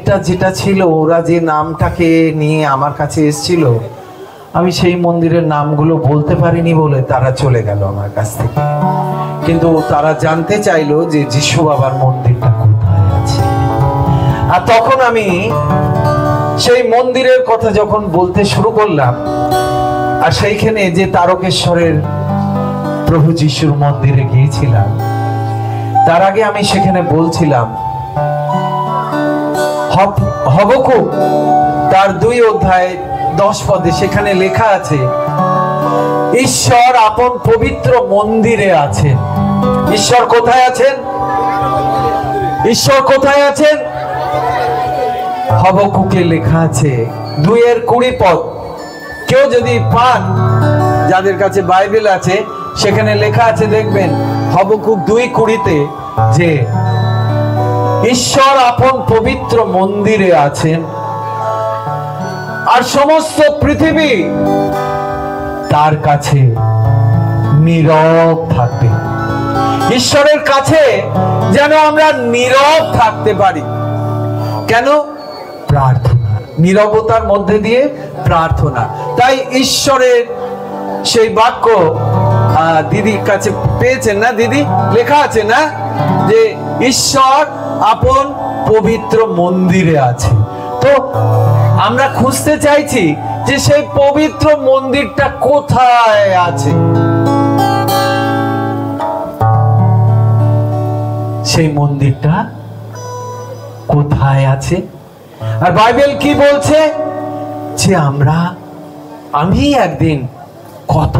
মন্দিরটা যেটা ছিল, ওরা যে নামটাকে নিয়ে আমার কাছে এসেছিল, আমি সেই মন্দিরের নামগুলো বলতে পারিনি বলে তারা চলে গেল আমার কাছ থেকে। কিন্তু তারা জানতে চাইলো যে যিশু বাবার মন্দিরটা কোথায় আছে। আর তখন আমি সেই মন্দিরের কথা যখন বলতে শুরু করলাম, আর সেইখানে যে তারকেশ্বরের প্রভু যিশুর মন্দিরে গিয়েছিলাম, তার আগে আমি সেখানে বলছিলাম হবকুক তার 2 অধ্যায় 10 পদে সেখানে লেখা আছে, ঈশ্বর আপন পবিত্র মন্দিরে আছেন। ঈশ্বর কোথায় আছেন? ঈশ্বর কোথায় আছেন? হবকুকে লেখা আছে 2:20 পদ। কেউ যদি পান, যাদের কাছে বাইবেল আছে, সেখানে লেখা আছে দেখবেন হবকুক 2:20-তে যে ঈশ্বর আপন পবিত্র মন্দিরে আছেন আর সমস্ত পৃথিবী তার কাছে নীরব থাকবে। ঈশ্বরের কাছে যেন আমরা নীরব থাকতে পারি। কেন? প্রার্থনা, নীরবতার মধ্যে দিয়ে প্রার্থনা। তাই ঈশ্বরের সেই বাক্য দিদির কাছে পেয়েছেন না দিদি? লেখা আছে না যে ঈশ্বর আপন পবিত্র মন্দিরে আছে। তো আমরা খুঁজতে চাইছি যে সেই পবিত্র মন্দিরটা কোথায় আছে। সেই মন্দিরটা কোথায় আছে? আর বাইবেল কি বলছে? যে আমি একদিন কত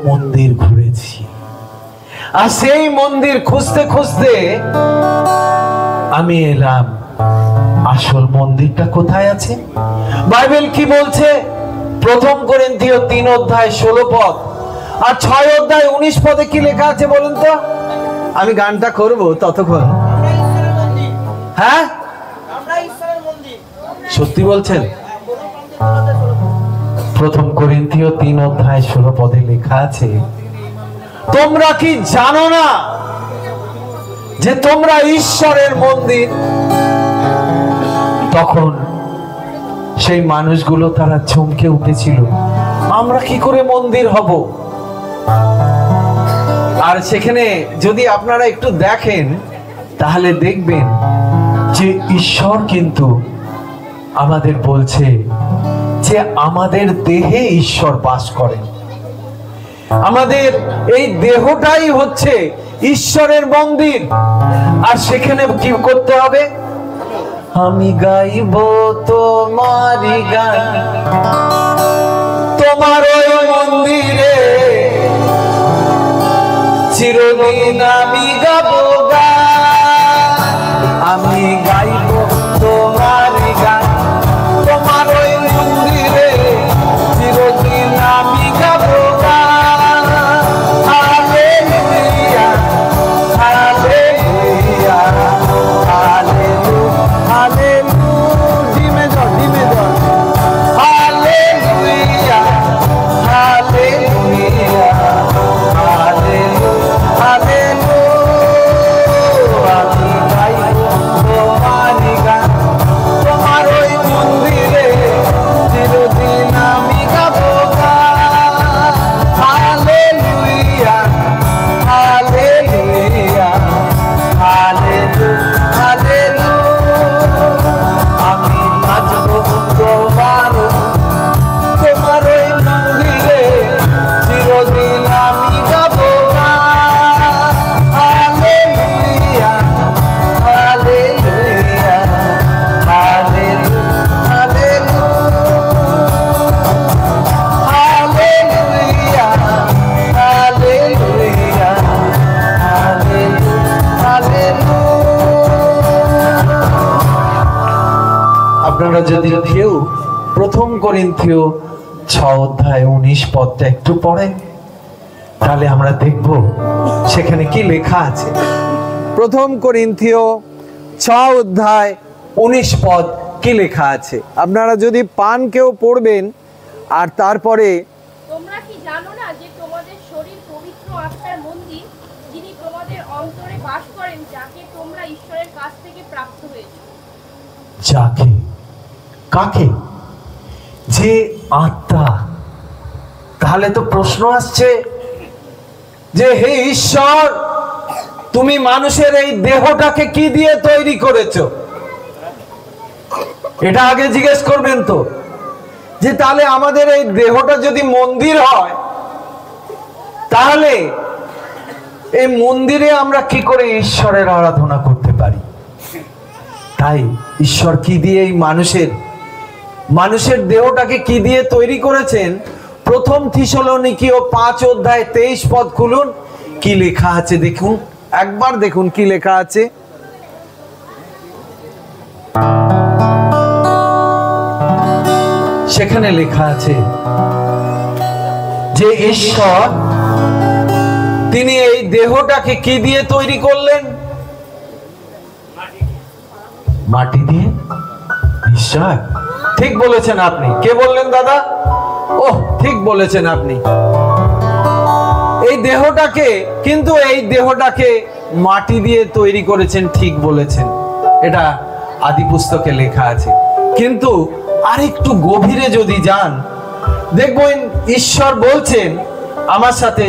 মন্দির ঘুরেছি, আর সেই মন্দির খুঁজতে খুঁজতে আমি এলাম আসল মন্দিরটা কোথায় আছে। বাইবেল কি বলছে? 1 করিন্থীয় 3 অধ্যায় 16 পদ আর 6 অধ্যায় 19 পদে কি লেখা আছে বলুন তো? আমি গানটা করব ততক্ষণ। হ্যাঁ, সত্যি বলছেন? 1 করিন্থীয় 3 অধ্যায় 16 পদে লেখা আছে, তোমরা কি জানো না যে তোমরা ঈশ্বরের মন্দির? তখন সেই মানুষগুলো তারা চমকে উঠেছিল, আমরা কি করে মন্দির হব? আর সেখানে যদি আপনারা একটু দেখেন তাহলে দেখবেন যে ঈশ্বর কিন্তু আমাদের বলছে যে আমাদের দেহে ঈশ্বর বাস করেন। আমাদের এই দেহটাই হচ্ছে ঈশ্বরের মন্দির। আর সেখানে কি করতে হবে? আমি গাইব তোমারই গান, তোমার ওই মন্দিরে চিরদিন আমি গাবো গান। আমি গাইব তোমারই গান, তোমার ওই মন্দিরে চিরদিন আমি গাবো গান। হালেলুয়া, হালেলুয়া, হালেলুয়া, হালেলুয়া, ডিমে জল, ডিমে জল। Hallelujah, hallelujah, hallelujah, hallelujah. আমি গাইব তোমারই গান, তোমার ওই মন্দিরে চিরদিন আমি গাবো গান। Hallelujah, hallelujah, hallelujah, hallelujah. আমি নাচবো তোমার ওই মন্দিরে চিরদিন আমি গাবো গান। Hallelujah, hallelujah, hallelujah, hallelujah, hallelujah, hallelujah. আপনারা যদি কেউ 1 করিন্থীয় 6 অধ্যায় 19 পদটা একটু পড়েন তাহলে আমরা দেখব সেখানে কি লেখা আছে। 1 করিন্থীয় 6 অধ্যায় 19 পদ কি লেখা আছে আপনারা যদি পান কেউ পড়বেন। আর তারপরে তোমরা কি জানো না যে তোমাদের শরীর পবিত্র আত্মার মন্দির, যিনি তোমাদের অন্তরে বাস করেন, যাকে তোমরা ঈশ্বরের কাছ থেকে প্রাপ্ত হয়েছো। যাকে, কাকে? যে আত্মা। তাহলে তো প্রশ্ন আসছে যে হে ঈশ্বর, তুমি মানুষের এই দেহটাকে কি দিয়ে তৈরি করেছো? এটা আগে জিজ্ঞেস করবেন তো, যে তাহলে আমাদের এই দেহটা যদি মন্দির হয়, তাহলে এই মন্দিরে আমরা কি করে ঈশ্বরের আরাধনা করতে পারি? তাই ঈশ্বর কি দিয়ে এই মানুষের দেহটাকে কি দিয়ে তৈরি করেছেন? প্রথম থিসলনিকীয় 5 অধ্যায় 23 পদ খুলুন, কি লেখা আছে দেখুন, একবার দেখুন কি লেখা আছে। সেখানে লেখা আছে যে ঈশ্বর তিনি এই দেহটাকে কি দিয়ে তৈরি করলেন? মাটি দিয়ে। ঈশ্বর, ঠিক বলেছেন আপনি। কে বললেন দাদা? ওহ, ঠিক বলেছেন আপনি। এই দেহটাকে মাটি দিয়ে তৈরি করেছেন, ঠিক বলেছেন। এটা আদি পুস্তকে লেখা আছে। কিন্তু আরেকটু গভীরে যদি যান, দেখবেন ঈশ্বর বলছেন আমার সাথে।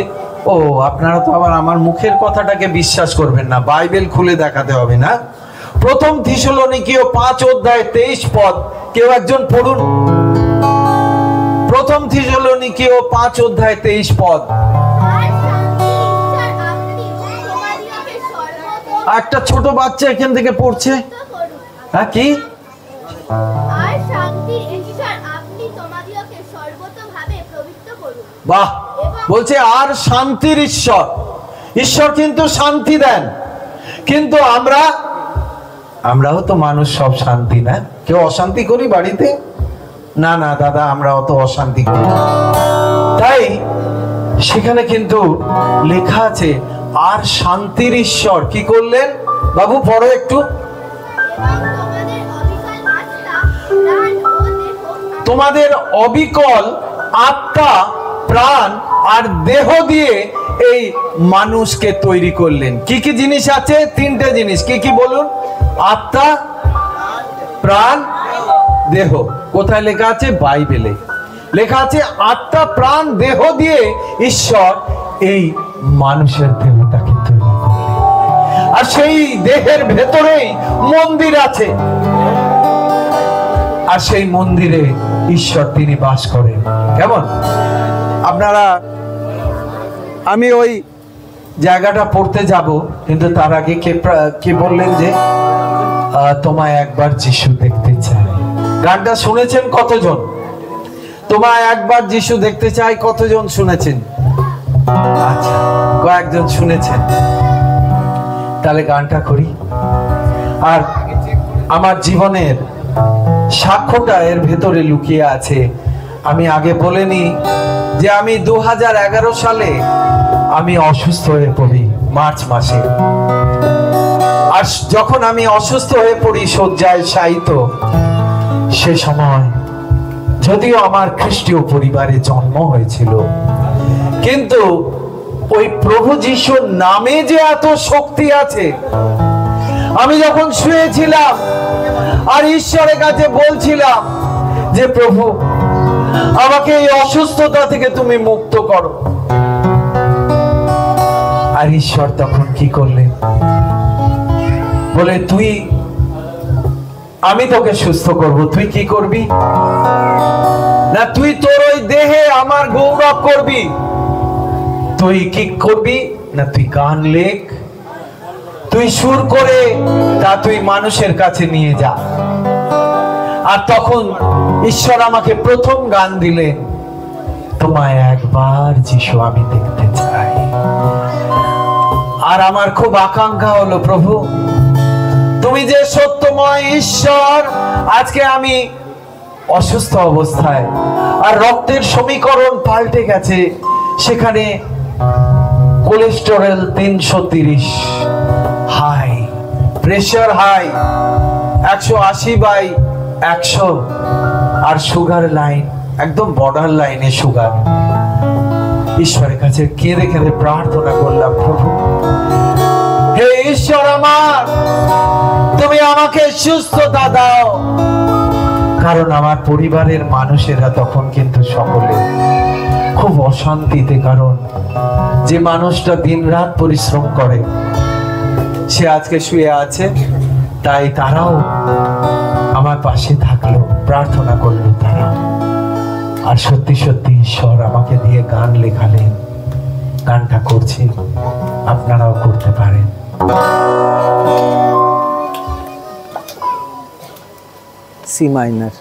ও, আপনারা তো আবার আমার মুখের কথাটাকে বিশ্বাস করবেন না, বাইবেল খুলে দেখাতে হবে না। প্রথম থিসলনিকীয় 5 অধ্যায় 23 পদ কেউ একজন পড়ুন। প্রথম থিসলনিকীয় 5 অধ্যায় 23 পদ। একটা ছোট বাচ্চা এখান থেকে পড়ছে। হ্যাঁ, কি? বাহ, বলছে আর শান্তির ঈশ্বর। ঈশ্বর কিন্তু শান্তি দেন, কিন্তু আমরাও তো মানুষ, সব শান্তি না। কেউ অশান্তি করি বাড়িতে? না না দাদা, আমরা অত অশান্তি করি। তাই সেখানে কিন্তু লেখা আছে আর শান্তির ঈশ্বর কি করলেন? বাবু পড়ো একটু। তোমাদের অবিকল আত্মা, প্রাণ আর দেহ দিয়ে এই মানুষকে তৈরি করলেন। কি কি জিনিস আছে? 3টে জিনিস। কি কি বলুন? আত্মা, প্রাণ, দেহ। কোথায় লেখা আছে? বাইবেলে লেখা আছে আত্মা, প্রাণ, দেহ দিয়ে ঈশ্বর এই মানুষের দেহটাকে তৈরি করলেন। আর সেই দেহের ভেতরেই মন্দির আছে, আর সেই মন্দিরে ঈশ্বর তিনি বাস করেন। কেমন? আপনারা, আমি ওই জায়গাটা পড়তে যাব, কিন্তু তার আগে কে বললেন যে তোমায় একবার যিশু দেখতে চাই। গানটা শুনেছেন কতজন? তোমায় একবার যিশু দেখতে চাই কতজন শুনেছেন? আচ্ছা, কয়েকজন শুনেছেন। তাহলে গানটা করি। আর আমার জীবনের সাক্ষ্যটা এর ভেতরে লুকিয়ে আছে। আমি আগে বলিনি যে আমি 2011 সালে আমি অসুস্থ হয়ে পড়ি মার্চ মাসে। আর যখন আমি অসুস্থ হয়ে পড়ি, শয্যায় শায়িত, সে সময় যদিও আমার খ্রিস্টীয় পরিবারে জন্ম হয়েছিল, কিন্তু ওই প্রভু যিশুর নামে যে এত শক্তি আছে। আমি যখন শুয়েছিলাম আর ঈশ্বরের কাছে বলছিলাম যে প্রভু, আমাকে এই অসুস্থতা থেকে তুমি মুক্ত করো, আর ঈশ্বর তখন কি করলেন? বলে আমি তোকে সুস্থ করব। তুই কি করবি? না, তুই তোর ওই দেহে আমার গৌরব করবি। তুই কি করবি? না, তুই গান লেখ, তুই সুর করে তা তুই মানুষের কাছে নিয়ে যা। আর তখন ঈশ্বর আমাকে প্রথম গান দিলেন, তোমায় একবার যিশু আমি দেখতে চাই। আর আমার খুব আকাঙ্ক্ষা হলো, প্রভু তুমি যে সত্যময় ঈশ্বর, আজকে আমি অসুস্থ অবস্থায়, আর রক্তের সমীকরণ পাল্টে গেছে। সেখানে কোলেস্টেরল 330 হাই, প্রেসার হাই 180/100, আর সুগার লাইন একদম বর্ডার লাইনে সুগার। ঈশ্বরের কাছে কেঁদে কেঁদে প্রার্থনা করলাম, প্রভু হে ঈশ্বর আমার, তুমি আমাকে সুস্থতা দাও, কারণ আমার পরিবারের মানুষেরা তখন কিন্তু সকলে খুব অশান্তিতে। কারণ যে মানুষটা দিনরাত পরিশ্রম করে সে আজকে শুয়ে আছে, তাই তারাও আমার পাশে থাকলো, প্রার্থনা করলো তারা। আর সত্যি সত্যি ঈশ্বর আমাকে দিয়ে গান লেখালেন, গানটা করছি, আপনারাও করতে পারেন। C minor.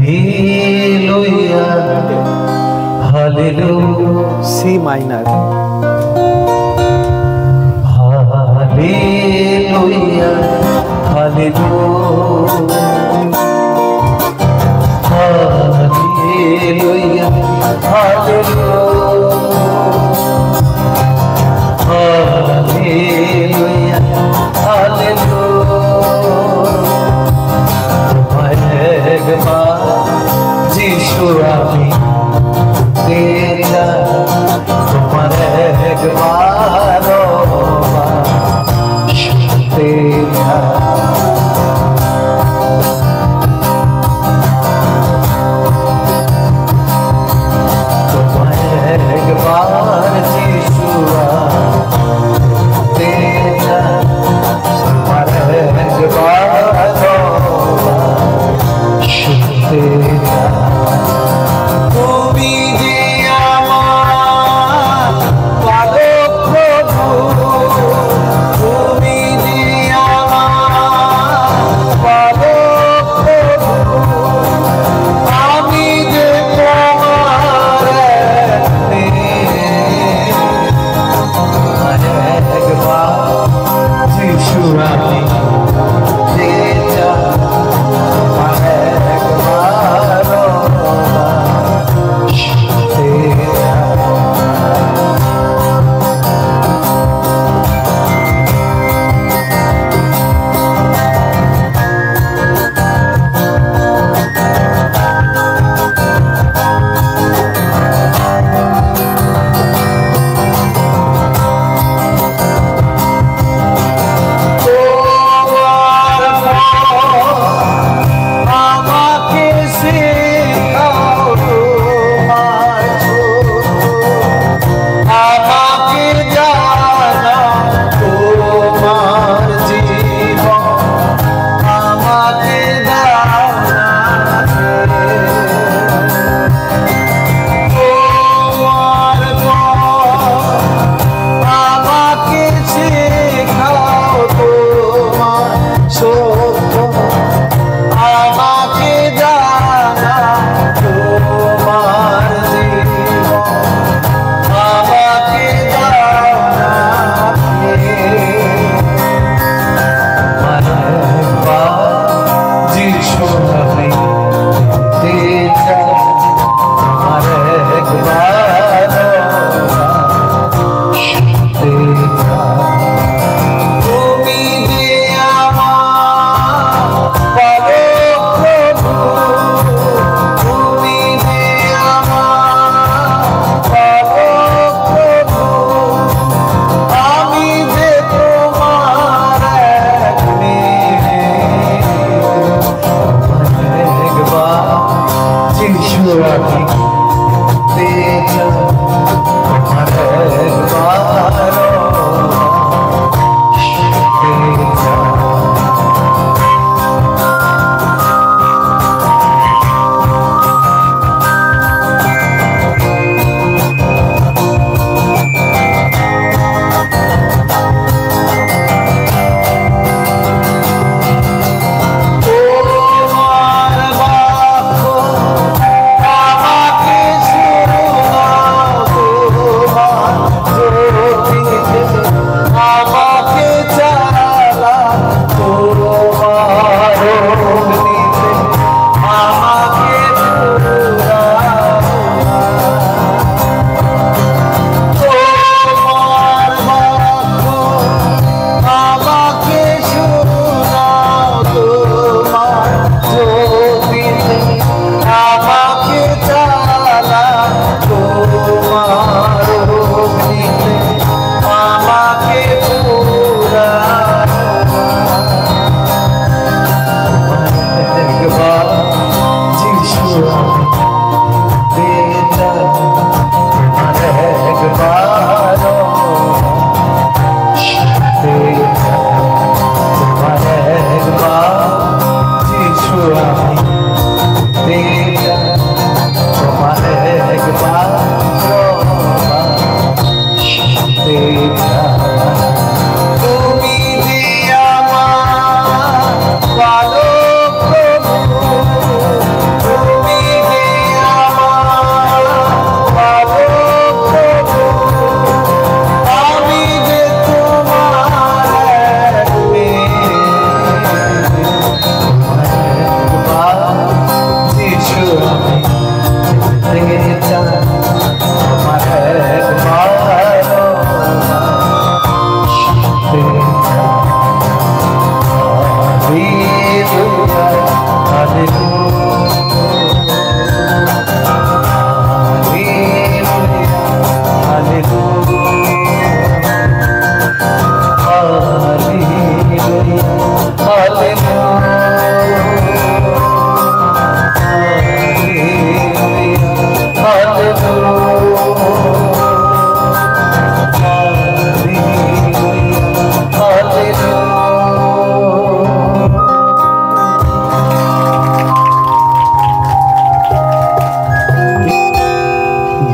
Hallelujah hallelujah, C minor. Hallelujah hallelujah, hallelujah hallelujah, hallelujah, একবার যিশু আমি তোমার একবার শুনতে তোমার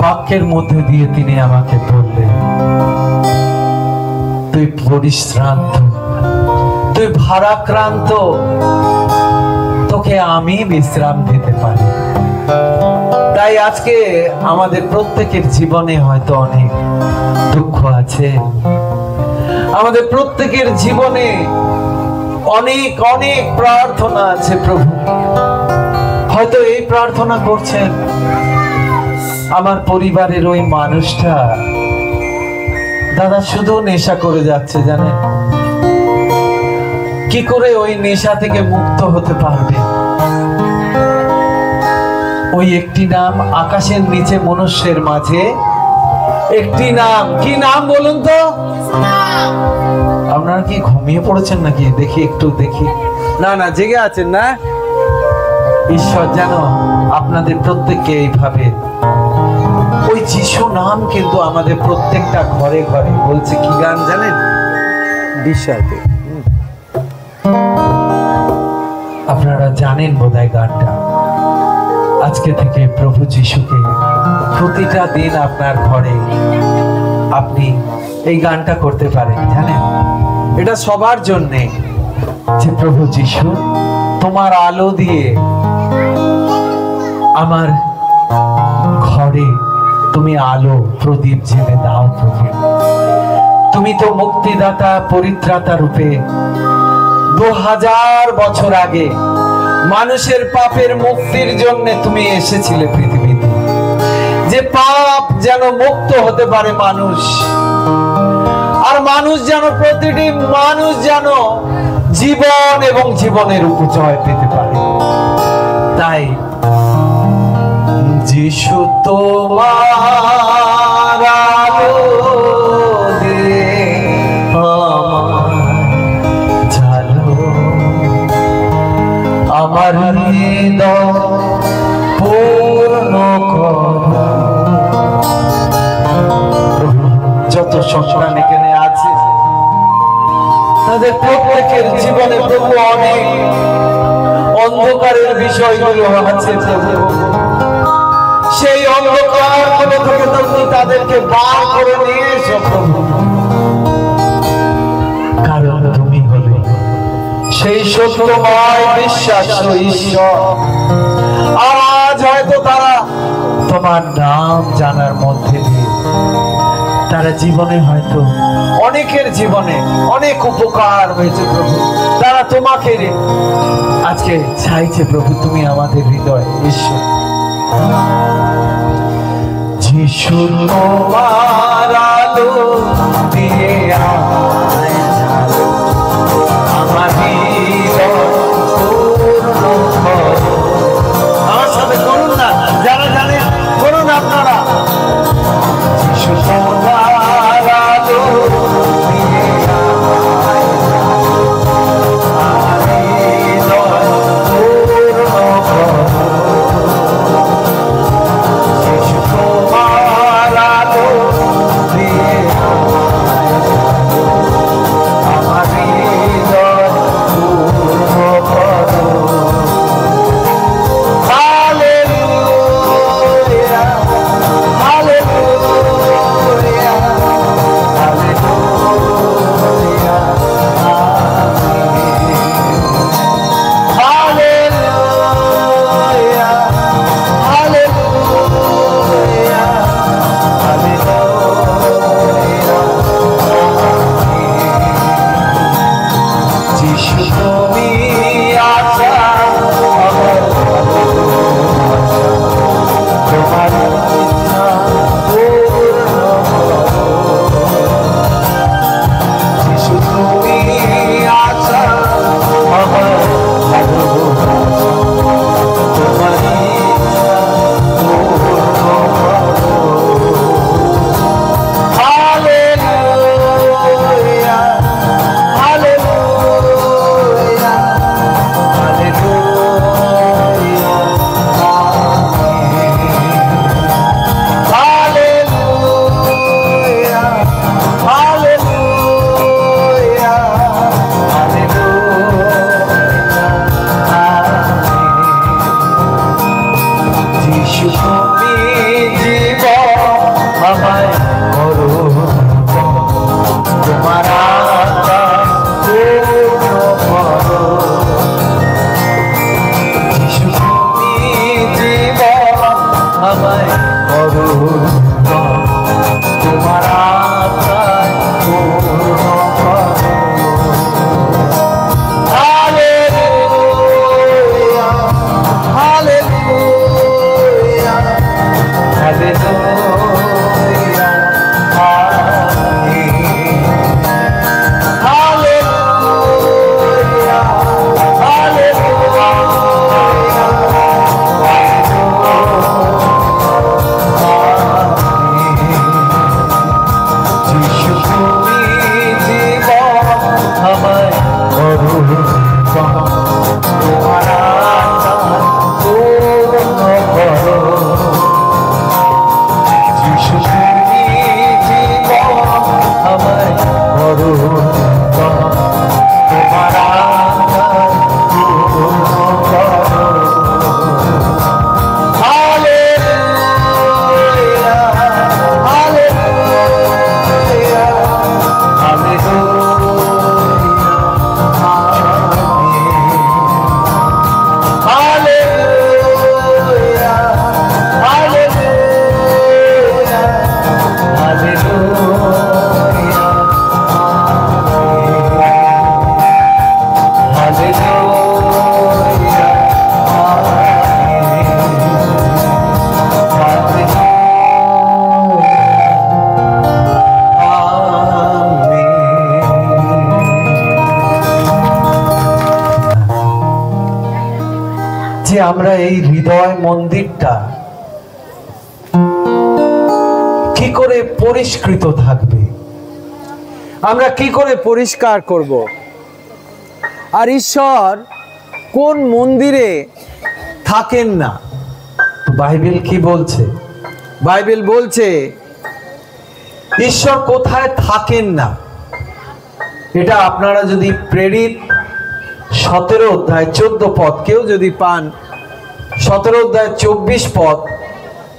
বাক্যের মধ্যে দিয়ে তিনি আমাকে বললেন, তুই পরিশ্রান্ত, তুই ভারাক্রান্ত, তোকে আমি বিশ্রাম দিতে পারি। তাই আজকে আমাদের প্রত্যেকের জীবনে হয়তো অনেক দুঃখ আছে, আমাদের প্রত্যেকের জীবনে অনেক অনেক প্রার্থনা আছে। প্রভু হয়তো এই প্রার্থনা করছেন, আমার পরিবারের ওই মানুষটা দাদা শুধু নেশা করে যাচ্ছে, জানেন কি করে ওই নেশা থেকে মুক্ত হতে পারবে? ওই একটি নাম আকাশের নিচে মনুষ্যের মাঝে একটি নাম, কি নাম বলুন তো? আপনারা কি ঘুমিয়ে পড়েছেন নাকি? দেখি একটু দেখি। না না, জেগে আছেন না? ঈশ্বর যেন আপনাদের প্রত্যেককে এইভাবে, ওই যিশু নাম কিন্তু আমাদের প্রত্যেকটা ঘরে ঘরে বলছে। কি গান জানেন? দিশাতে। আপনারা জানেন বোধহয় গানটা। আজকে থেকে প্রভু যিশুকে প্রতিটা দিন আপনার ঘরে আপনি এই গানটা করতে পারেন, জানেন এটা সবার জন্যে, যে প্রভু যিশু তোমার আলো দিয়ে আমার ঘরে তুমি আলো প্রদীপ জেলে দাও। প্রভু তুমি তো মুক্তিদাতা পরিত্রাতা রূপে 2000 বছর আগে মানুষের পাপের মুক্তির জন্য তুমি এসেছিলে পৃথিবীতে, যে পাপ যেন মুক্ত হতে পারে মানুষ, আর মানুষ যেন, প্রতিটি মানুষ যেন জীবন এবং জীবনের উপজয় পেতে পারে। তাই যিশু তোমার আলো দিয়ে আমার হৃদয় পূর্ণ করো। যত সন্তান এখানে আছে তাদের প্রত্যেকের জীবনে প্রভু অনেক অন্ধকারের বিষয়গুলো আছে। সেই অন্ধকার থেকে তুমি তাদেরকে বার করে নিয়ে এসো প্রভু, কারণ তুমি হলে সেই সত্যময় বিশ্বাস ঈশ্বর। আর আজ হয়তো তারা তোমার নাম জানার মধ্যে দিয়ে তারা জীবনে হয়তো অনেকের জীবনে অনেক উপকার হয়েছে প্রভু, তারা তোমাকে আজকে চাইছে প্রভু, তুমি আমাদের হৃদয় ঈশ্বর। যিশু তোমার আলো দিয়ে আমার হৃদয় পূর্ণ করো। আমার সাথে করুন না, যারা জানেন করুন আপনারা। যিশু তোমার আলো দিয়ে আমার হৃদয় পূর্ণ করো। যিশু তোমার আলো দিয়ে তোমার আশায় পূর্ণ করো। Hallelujah, hallelujah, hallelujah, hallelujah, hallelujah, যিশু তুমি জীবন আমায় করো, তোমার আশা পূর্ণ করো। যিশু তুমি জীবন আমায় করো, তোমার আশা পূর্ণ করো। Hallelujah, hallelujah, hallelujah, hallelujah, hallelujah, hallelujah, যে আমরা এই হৃদয় মন্দিরটা কি করে পরিষ্কৃত থাকবে, আমরা কি করে পরিষ্কার করব? আর ঈশ্বর কোন মন্দিরে থাকেন না? বাইবেল কি বলছে? বাইবেল বলছে ঈশ্বর কোথায় থাকেন না? এটা আপনারা যদি প্রেরিত 17 অধ্যায় 14 পদ কেউ যদি পান, 17 অধ্যায় 24 পদ,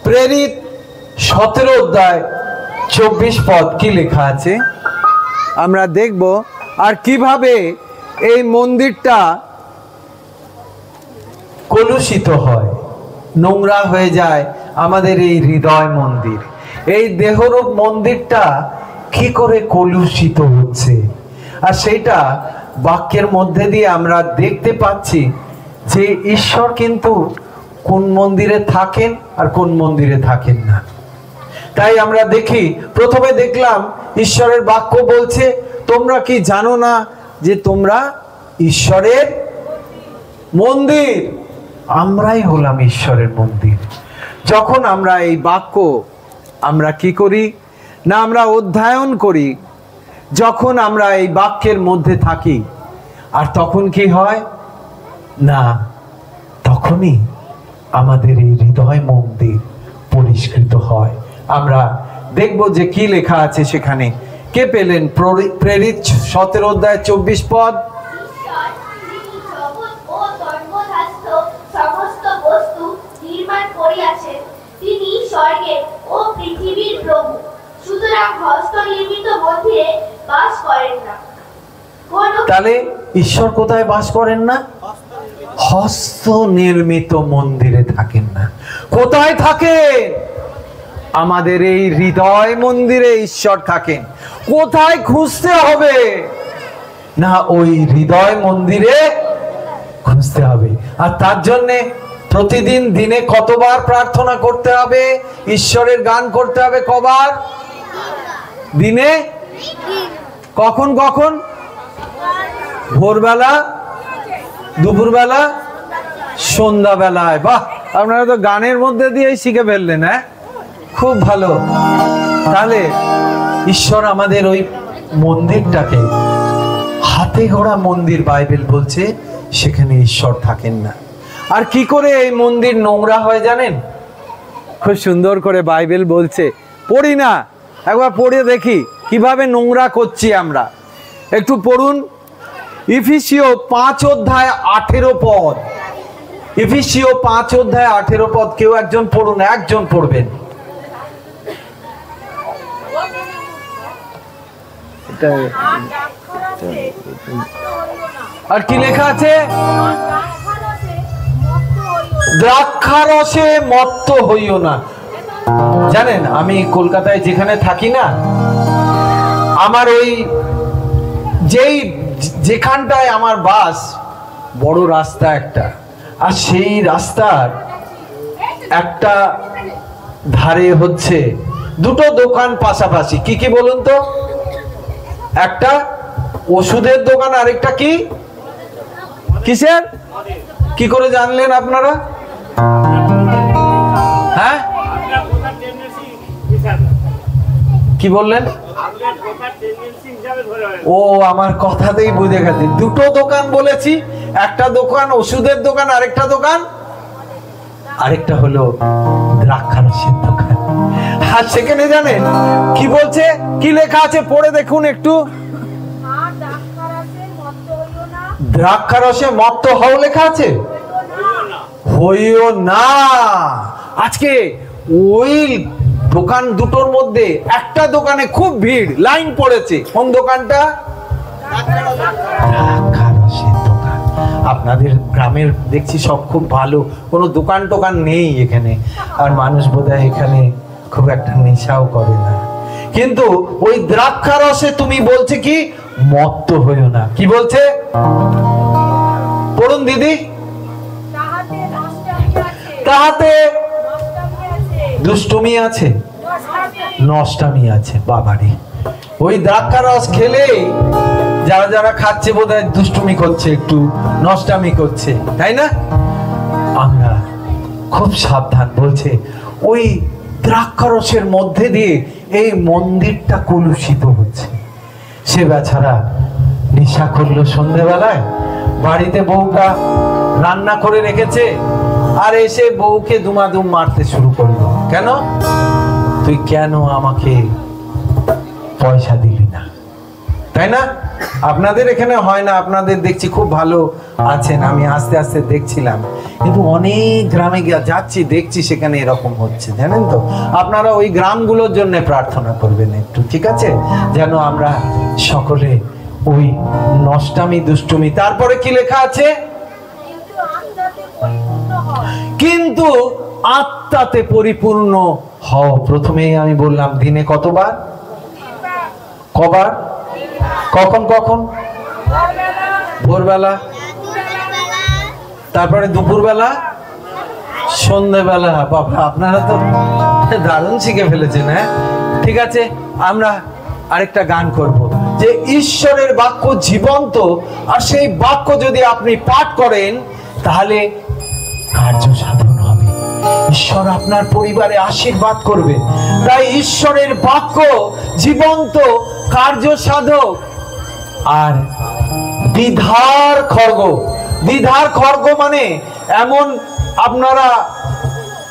প্রেরিত 17 অধ্যায় 24 পদ কি লেখা আছে আমরা দেখব। আর কিভাবে এই মন্দিরটা কলুষিত হয়, নোংরা হয়ে যায় আমাদের এই হৃদয় মন্দির, এই দেহরূপ মন্দিরটা কি করে কলুষিত হচ্ছে। আর সেইটা বাক্যের মধ্যে দিয়ে আমরা দেখতে পাচ্ছি যে ঈশ্বর কিন্তু কোন মন্দিরে থাকেন আর কোন মন্দিরে থাকেন না। তাই আমরা দেখি, প্রথমে দেখলাম ঈশ্বরের বাক্য বলছে তোমরা কি জানো না যে তোমরা ঈশ্বরের মন্দির? আমরাই হলাম ঈশ্বরের মন্দির। যখন আমরা এই বাক্য আমরা কি করি না, আমরা অধ্যয়ন করি, যখন আমরা এই বাক্যের মধ্যে থাকি, আর তখন কি হয় না, তখনই আমাদের এই হৃদয় মন্দির পরিষ্কৃত হয়। আমরা দেখব যে কি লেখা আছে সেখানে। কে পেলেন? প্রেরিত 17 অধ্যায় 24 পদ। সমস্ত বস্তু নির্মাণ করিয়াছেন, তিনি স্বর্গের ও পৃথিবীর প্রভু, সুতরাং হস্ত নির্মিত মন্দিরে বাস করেন না। তাহলে ঈশ্বর কোথায় বাস করেন না? হস্ত নির্মিত মন্দিরে থাকেন না। কোথায় থাকেন? আমাদের এই হৃদয় মন্দিরে ঈশ্বর থাকেন। কোথায় খুঁজতে হবে না? ওই হৃদয় মন্দিরে খুঁজতে হবে। আর তার জন্যে প্রতিদিন দিনে কতবার প্রার্থনা করতে হবে? ঈশ্বরের গান করতে হবে কবার? দিনে কখন কখন? ভোরবেলা, দুপুরবেলা, সন্ধ্যাবেলায়। বাহ, আপনারা তো গানের মধ্যে দিয়েই শিখে ফেললেন। হ্যাঁ, খুব ভালো। তাহলে ঈশ্বর আমাদের ওই মন্দিরটাকে হাতে গড়া মন্দির, বাইবেল বলছে সেখানে ঈশ্বর থাকেন না। আর কি করে এই মন্দির নোংরা হয় জানেন? খুব সুন্দর করে বাইবেল বলছে, পড়ি না, একবার পড়ে দেখি কিভাবে নোংরা করছি আমরা। একটু পড়ুন, ইফিসীয় 5 অধ্যায় 18 পদ। ইফিসীয় 5 অধ্যায় 18 পদ কেউ একজন পড়ুন, একজন পড়বেন। আর কি লেখা আছে? দ্রাক্ষারসে মত্ত হইও না, জানেন আমি কলকাতায় যেখানে থাকি না, আমার ওই যেখানটায় আমার বাস, বড় রাস্তা একটা, আর সেই রাস্তার একটা ধারে হচ্ছে দুটো দোকান পাশাপাশি। কি কি বলুন তো? একটা ওষুধের দোকান, আরেকটা কি কিসের? কি করে জানলেন আপনারা? হ্যাঁ কি বললেন? ও আমার কথাতেই বুঝে গেছে, দুটো দোকান বলেছি, একটা দোকান ওষুধের দোকান, আরেকটা হলো দ্রাক্ষারসের দোকান। আর সেখানে জানেন কি বলছে, কি লেখা আছে পড়ে দেখুন একটু। দ্রাক্ষারসে মত্ত হও লেখা আছে, হইও না। আজকে ওই দোকান দুটোর মধ্যে একটা দোকানে খুব ভিড়, লাইন পড়েছে। কোন দোকানটা? দ্রাক্ষারসের দোকান। আপনাদের গ্রামের দেখছি সব খুব ভালো, কোনো দোকান টোকান নেই এখানে, আর মানুষ বোধহয় এখানে খুব একটা নেশাও করে না। কিন্তু ওই দ্রাক্ষারসে তুমি বলছে কি মত্ত হইও না। কি বলছে পড়ুন দিদি। তাহাতে দুষ্টুমি আছে, নষ্টামি আছে। বাবারে, ওই দ্রাক্ষারস খেলে যারা যারা খাচ্ছে বোধহয় দুষ্টুমি করছে, একটু নষ্টামি করছে, তাই না? আমরা খুব সাবধান। বলছে ওই দ্রাক্ষারসের মধ্যে দিয়ে এই মন্দিরটা কলুষিত হচ্ছে। সে বেচারা নেশা করলো সন্ধ্যেবেলায়, বাড়িতে বউটা রান্না করে রেখেছে, আর এসে বউকে দুমাদুম মারতে শুরু করলো। কেন? তুই কেন আমাকে পয়সা দিলি না? তাই না? আপনাদের এখানে হয় না, আপনাদের দেখছি খুব ভালো আছেন, আমি আস্তে আস্তে দেখছিলাম। কিন্তু অনেক গ্রামে যাচ্ছি, দেখছি সেখানে এরকম হচ্ছে, জানেন তো? আপনারা ওই গ্রামগুলোর জন্য প্রার্থনা করবেন একটু, ঠিক আছে? যেন আমরা সকলে ওই নষ্টামি দুষ্টুমি। তারপরে কি লেখা আছে? কিন্তু আত্মাতে পরিপূর্ণ হও। প্রথমেই আমি বললাম দিনে কতবার? কবার? কখন কখন? ভোরবেলা, তারপরে দুপুরবেলা, সন্ধ্যেবেলা। বাবা, আপনারা তো দারুণ শিখে ফেলেছেন। হ্যাঁ, ঠিক আছে। আমরা আরেকটা গান করব, যে ঈশ্বরের বাক্য জীবন্ত, আর সেই বাক্য যদি আপনি পাঠ করেন তাহলে কার্য সাধন হবে। ঈশ্বর আপনার পরিবারে আশীর্বাদ করবে। তাই ঈশ্বরের বাক্য জীবন্ত, কার্য সাধক। আর দ্বিধার খড়গ, দ্বিধার খড়গ মানে এমন, আপনারা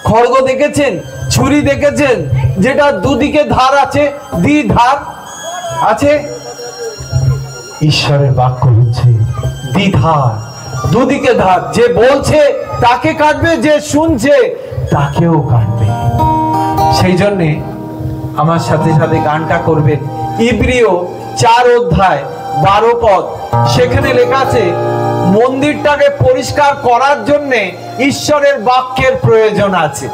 খড়গ দেখেছেন, ছুরি দেখেছেন, যেটা দুদিকে ধার আছে, দ্বিধার আছে। ঈশ্বরের বাক্য হচ্ছে দ্বিধার, দুদিকে ধার। যে বলছে তাকে কাটবে, যে শুনছে তাকেও কাটবে। সেই জন্যে আমার সাথে সাথে গানটা করবেন। ইব্রিয় 4 অধ্যায় 12 পদ, সেখানে লেখা আছে মন্দিরটাকে পরিষ্কার করার জন্যে ঈশ্বরের বাক্যের প্রয়োজন আছে।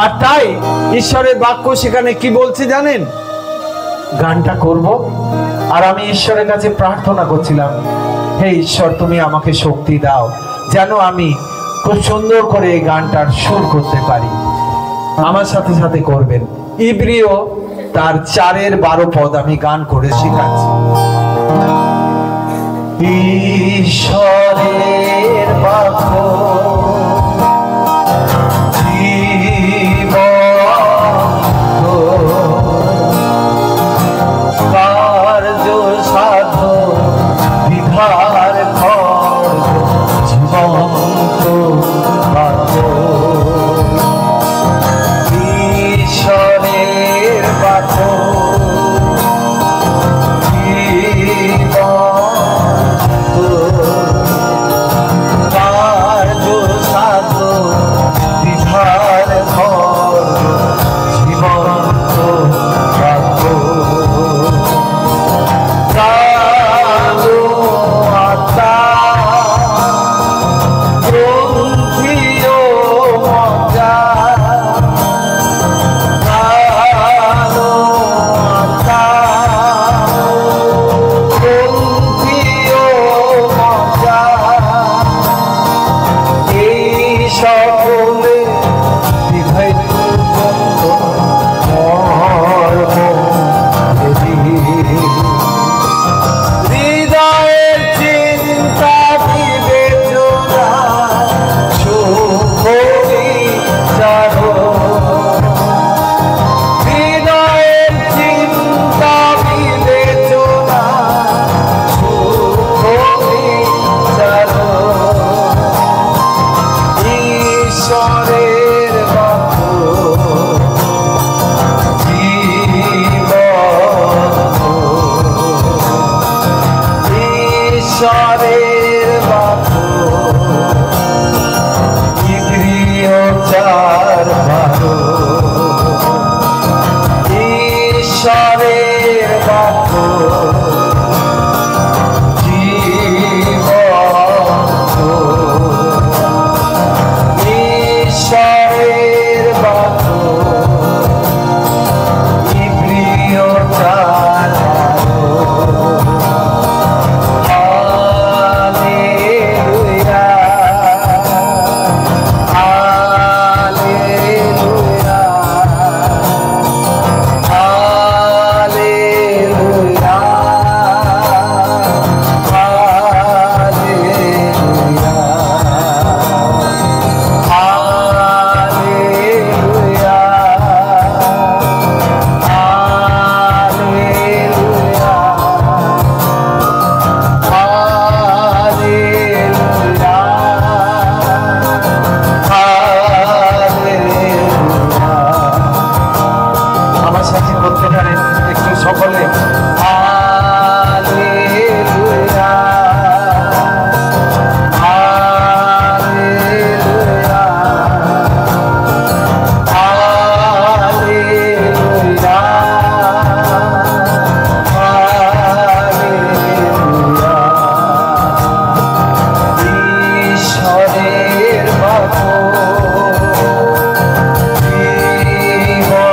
আর তাই ঈশ্বরের বাক্য সেখানে কি বলছে জানেন? গানটা করব, আর আমি ঈশ্বরের কাছে প্রার্থনা করছিলাম, হে ঈশ্বর, তুমি আমাকে শক্তি দাও যেন আমি খুব সুন্দর করে এই গানটার সুর করতে পারি। আমার সাথে সাথে করবেন। ইব্রিয় তার 4:12 পদ আমি গান করে শেখাচ্ছি। ঈশ্বরের বাক্য জানেন একটু সকলে হালেলুয়া হালেলুয়া হালেলুয়া হালেলুয়া ঈশ্বরের বাহন জীবন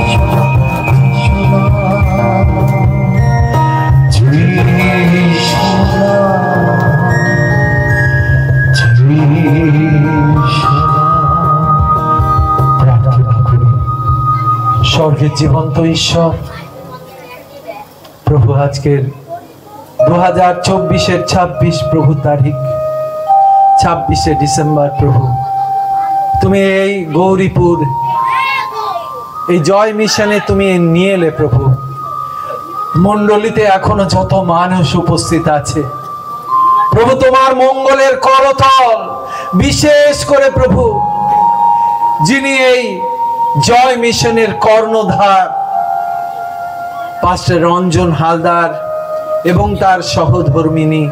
স্বর্গের জীবন্ত ঈশ্বর প্রভু, আজকের 2024-এর 26 প্রভু তারিখ, 26শে ডিসেম্বর প্রভু, তুমি এই গৌরীপুর এই জয় মিশনে তুমি নিয়ে এলে প্রভু। মণ্ডলীতে এখনো যত মানুষ উপস্থিত আছে প্রভু, তোমার মঙ্গলের করতল, বিশেষ করে প্রভু যিনি এই জয় মিশনের কর্ণধার পাস্টার রঞ্জন হালদার এবং তার সহধর্মিনী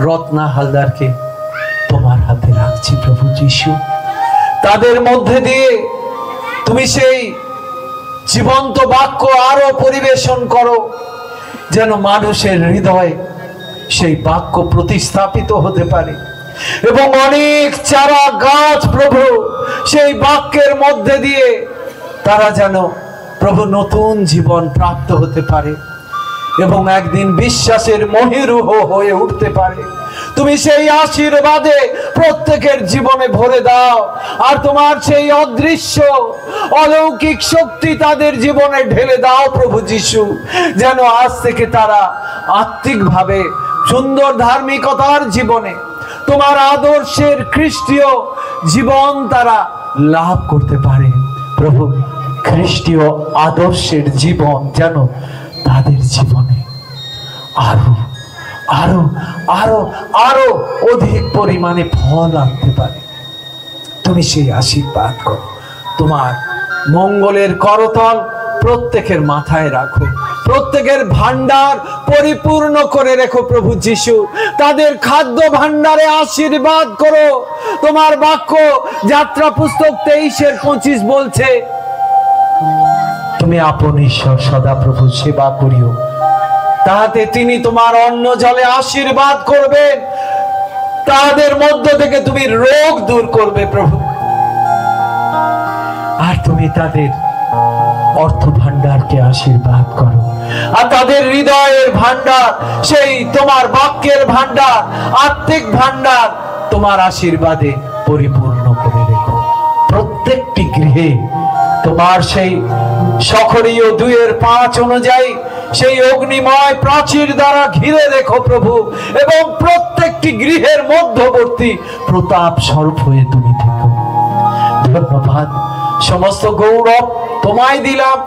রত্না হালদারকে তোমার হাতে রাখছি প্রভু যিশু। তাদের মধ্যে দিয়ে তুমি সেই জীবন্ত বাক্য আরো পরিবেশন করো, যেন মানুষের হৃদয়ে সেই বাক্য প্রতিস্থাপিত হতে পারে এবং অনেক চারা গাছ প্রভু সেই বাক্যের মধ্যে দিয়ে তারা যেন প্রভু নতুন জীবন প্রাপ্ত হতে পারে এবং একদিন বিশ্বাসের মহিরুহ হয়ে উঠতে পারে। তুমি সেই আশীর্বাদে প্রত্যেকের জীবনে ভরে দাও, আর তোমার সেই অদৃশ্য অলৌকিক শক্তি তাদের জীবনে ঢেলে দাও প্রভু যিশু, যেন আজ থেকে তারা আত্মিকভাবে সুন্দর ধার্মিকতার জীবনে তোমার আদর্শের খ্রিস্টীয় জীবন তারা লাভ করতে পারে। প্রভু, খ্রিস্টীয় আদর্শের জীবন যেন তাদের জীবনে আরো আরো আরো আরো অধিক পরিমাণে ফল আনতে পারে। তুমি সেই আশীর্বাদ করো। তোমার মঙ্গলের করতল প্রত্যেকের মাথায় রাখো, প্রত্যেকের ভান্ডার পরিপূর্ণ করে রেখো প্রভু যিশু। তাদের খাদ্য ভান্ডারে আশীর্বাদ করো। তোমার বাক্য যাত্রা পুস্তক 23:25 বলছে, তুমি আপন ঈশ্বর সদাপ্রভু সেবা করিও, তাহাতে তিনি তোমার অন্ন জলে আশীর্বাদ করবেন, তাদের মধ্য থেকে তুমি রোগ দূর করবে প্রভু। আর তুমি তাদের অর্থ ভান্ডারকে আশীর্বাদ করো, আর তাদের হৃদয়ের ভান্ডার, সেই তোমার বাক্যের ভান্ডার, আত্মিক ভান্ডার তোমার আশীর্বাদে পরিপূর্ণ করে রেখো। প্রত্যেকটি গৃহে তোমার সেই সখরীয় 2:5 অনুযায়ী সেই অগ্নিময় প্রাচীর দ্বারা ঘিরে রেখো প্রভু, এবং প্রত্যেকটি গৃহের মধ্যবর্তী প্রতাপ স্বরূপ হয়ে তুমি থেকো। ধন্যবাদ, সমস্ত গৌরব তোমায় দিলাম।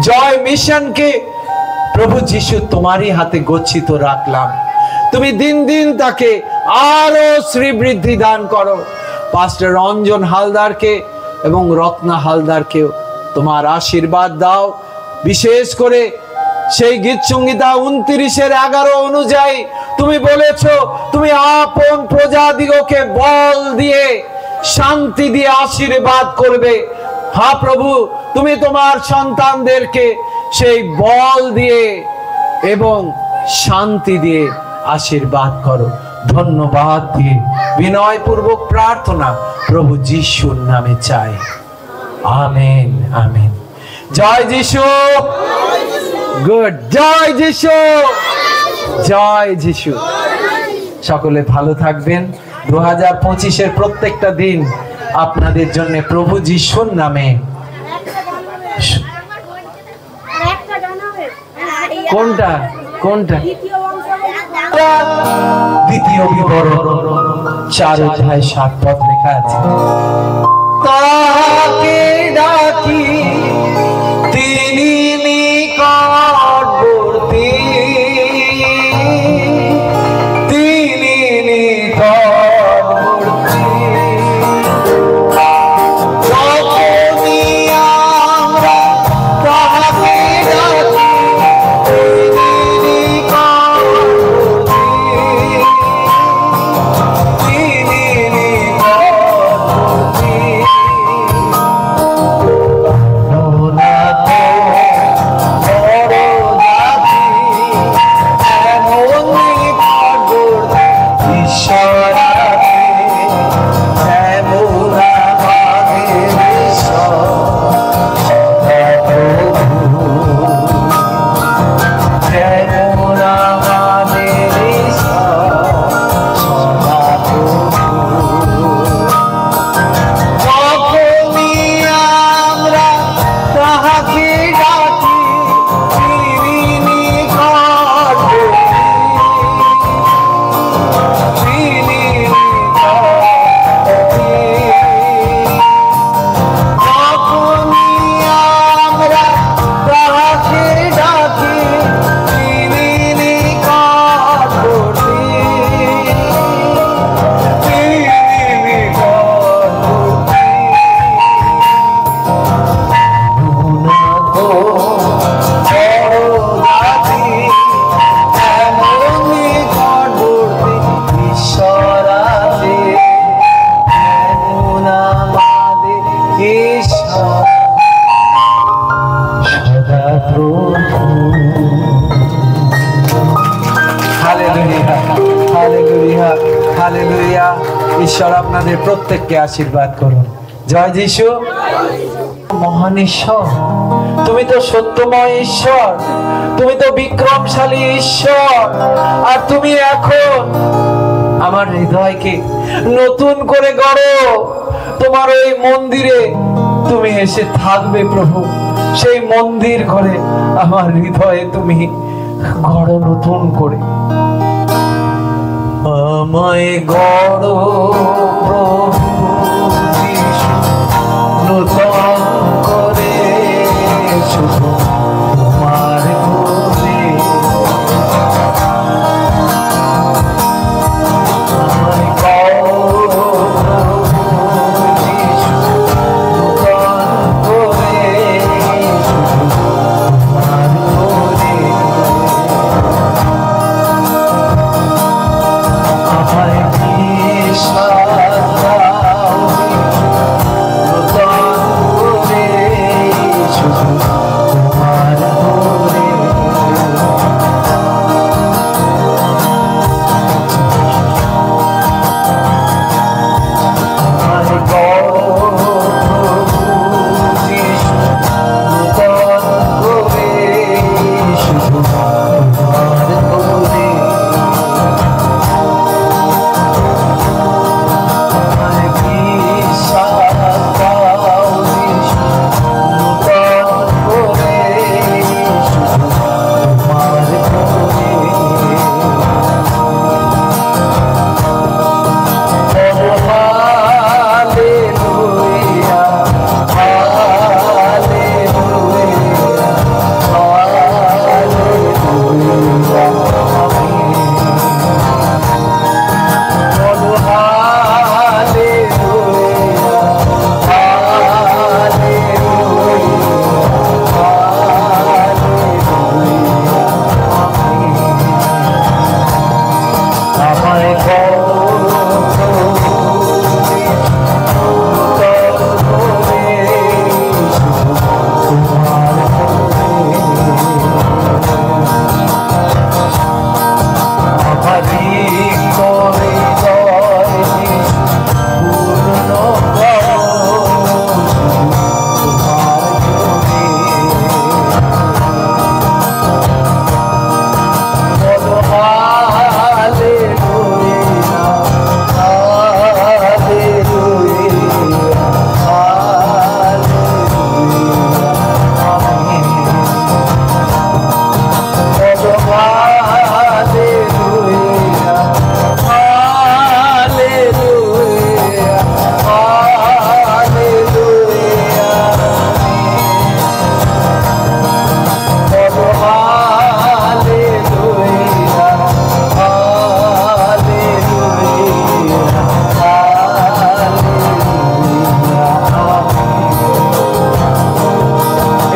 জয় মিশনকে প্রভু যিশু তোমারই হাতে গচ্ছিত রাখলাম। তুমি দিন দিন তাকে আরো শ্রীবৃদ্ধি দান করো। পাস্টার রঞ্জন হালদারকে এবং রত্না হালদারকেও তোমার আশীর্বাদ দাও। বিশেষ করে সেই গীত সংহিতা 29:11 অনুযায়ী তুমি বলেছ, তুমি আপন প্রজাদিগকে বল দিয়ে শান্তি দিয়ে আশীর্বাদ করবে। হ্যাঁ প্রভু, তুমি তোমার সন্তানদেরকে সেই বল দিয়ে এবং শান্তি দিয়ে আশীর্বাদ করো। ধন্যবাদ দিয়ে বিনয়পূর্বক প্রার্থনা প্রভু যিশুর নামে চাই, আমেন আমেন। জয় যিশু, গুড, জয় যিশু, জয় যিশু। সকলে ভালো থাকবেন। 2025-এর প্রত্যেকটা দিন আপনাদের জন্য প্রভু যিশুর নামে। কোনটা কোনটা? দ্বিতীয় বিবরণ 4:7 লেখা আছে, তাকে ডাকি তিনি নিকটবর্তী, তিনি নিকটবর্তী। যখনই আমরা তাকে ডাকি তিনি নিকটবর্তী, তিনি নিকটবর্তী। হালেলুয়া। ঈশ্বর আপনাদের প্রত্যেককে আশীর্বাদ করুন। জয় যিশু। মহান ঈশ্বর, তুমি তো সত্যময় ঈশ্বর, তুমি তো বিক্রমশালী ঈশ্বর, আর তুমি এখন আমার হৃদয়কে নতুন করে গড়ো। তোমার ওই মন্দিরে তুমি এসে থাকবে প্রভু, সেই মন্দির ঘরে আমার হৃদয়ে তুমি গড়ো নতুন করে। আমায় গড়ো প্রভু যিশু নতুন করে, শুধু তোমার করে। আমায় গড়ো প্রভু যিশু নতুন করে, শুধু তোমার করে। আমায় বিশ্বাস দাও নতুন করে, শুধু তোমার করে। আমায় গড়ো প্রভু যিশু নতুন করে, শুধু তোমার করে। আমায় বিশ্বাস দাও যিশু নতুন করে, শুধু তোমার করে। হালেলুয়া, হালেলুয়া, হালেলুয়া, বলো হালেলুয়া, হালেলুয়া, হালেলুয়া। আমায় গড়ো প্রভু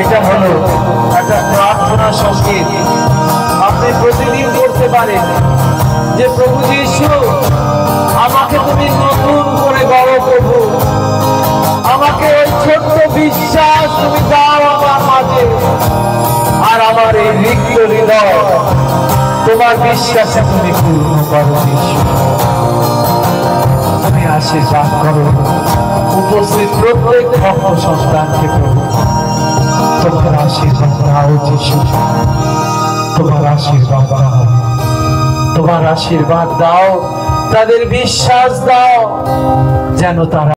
এটা হলো একটা প্রার্থনা সঙ্গীত। আপনি প্রতিদিন করতে পারেন যে প্রভু যিশু আমাকে তুমি নতুন করে গড়ো প্রভু, আমাকে ওই ছোট্ট বিশ্বাস তুমি দাও আমার মাঝে, আর আমার এই রিক্ত হৃদয় তোমার বিশ্বাসে তুমি পূর্ণ করো যিশু। তুমি আশীর্বাদ করো উপস্থিত প্রত্যেক ভক্ত সন্তানকে প্রভু। তোমার আশীর্বাদ দাও যিশু, তোমার আশীর্বাদ দাও, তোমার আশীর্বাদ দাও, তাদের বিশ্বাস দাও যেন তারা